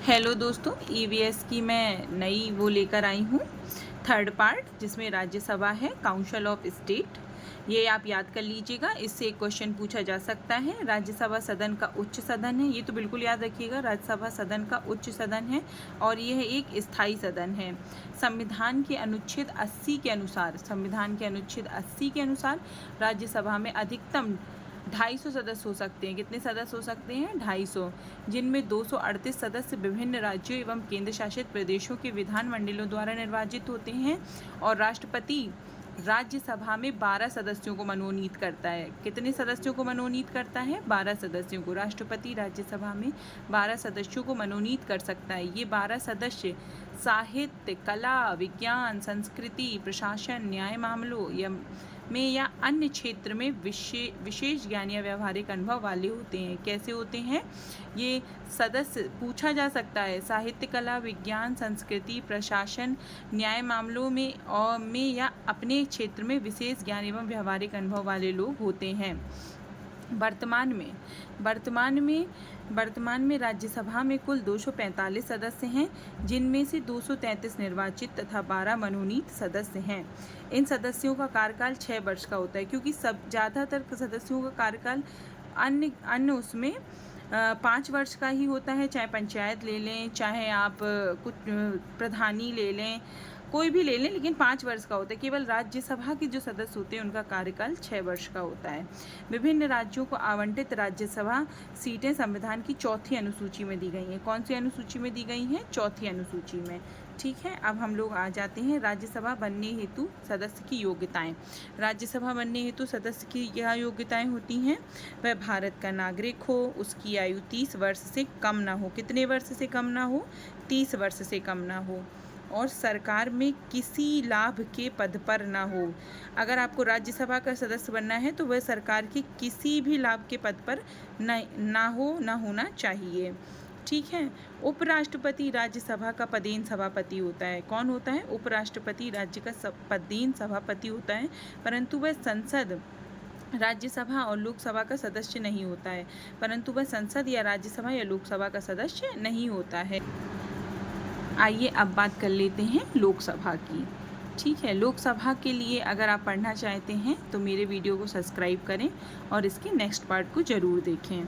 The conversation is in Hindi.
हेलो दोस्तों, ईवीएस की मैं नई वो लेकर आई हूँ थर्ड पार्ट, जिसमें राज्यसभा है, काउंसिल ऑफ स्टेट। ये आप याद कर लीजिएगा, इससे एक क्वेश्चन पूछा जा सकता है। राज्यसभा सदन का उच्च सदन है, ये तो बिल्कुल याद रखिएगा, राज्यसभा सदन का उच्च सदन है और यह एक स्थायी सदन है। संविधान के अनुच्छेद 80 के अनुसार राज्यसभा में अधिकतम 250 सदस्य हो सकते हैं। कितने सदस्य हो सकते हैं? 250, जिनमें 238 सदस्य विभिन्न राज्यों एवं केंद्र शासित प्रदेशों के विधानमंडलों द्वारा निर्वाचित होते हैं और राष्ट्रपति राज्यसभा में 12 सदस्यों को मनोनीत करता है। कितने सदस्यों को मनोनीत करता है? 12 सदस्यों को। राष्ट्रपति राज्यसभा में 12 सदस्यों को मनोनीत कर सकता है। ये 12 सदस्य साहित्य, कला, विज्ञान, संस्कृति, प्रशासन, न्याय मामलों में या अन्य क्षेत्र में विशेष ज्ञान या व्यवहारिक अनुभव वाले होते हैं। कैसे होते हैं ये सदस्य? पूछा जा सकता है। साहित्य, कला, विज्ञान, संस्कृति, प्रशासन, न्याय मामलों में या अपने क्षेत्र में विशेष ज्ञान एवं व्यवहारिक अनुभव वाले लोग होते हैं। वर्तमान में राज्यसभा में कुल 245 सदस्य हैं, जिनमें से 233 निर्वाचित तथा 12 मनोनीत सदस्य हैं। इन सदस्यों का कार्यकाल 6 वर्ष का होता है, क्योंकि ज़्यादातर सदस्यों का कार्यकाल अन्य उसमें 5 वर्ष का ही होता है। चाहे पंचायत ले लें, चाहे आप कुछ प्रधानी ले लें, कोई भी ले लें, लेकिन 5 वर्ष का होता है। केवल राज्यसभा के जो सदस्य होते हैं उनका कार्यकाल 6 वर्ष का होता है। विभिन्न राज्यों को आवंटित राज्यसभा सीटें संविधान की 4थी अनुसूची में दी गई हैं। कौन सी अनुसूची में दी गई हैं? 4थी अनुसूची में। ठीक है, अब हम लोग आ जाते हैं राज्यसभा बनने हेतु सदस्य की योग्यताएं। राज्यसभा बनने हेतु सदस्य की यह योग्यताएं होती हैं: वह भारत का नागरिक हो, उसकी आयु 30 वर्ष से कम ना हो। कितने वर्ष से कम ना हो? 30 वर्ष से कम ना हो, और सरकार में किसी लाभ के पद पर ना हो। अगर आपको राज्यसभा का सदस्य बनना है तो वह सरकार के किसी भी लाभ के पद पर ना होना चाहिए। ठीक है। उपराष्ट्रपति राज्यसभा का पदेन सभापति होता है। कौन होता है? उपराष्ट्रपति राज्य का पदेन सभापति होता है, परंतु वह संसद, राज्यसभा और लोकसभा का सदस्य नहीं होता है। लोकसभा का सदस्य नहीं होता है। आइए अब बात कर लेते हैं लोकसभा की। ठीक है, लोकसभा के लिए अगर आप पढ़ना चाहते हैं तो मेरे वीडियो को सब्सक्राइब करें और इसके नेक्स्ट पार्ट को ज़रूर देखें।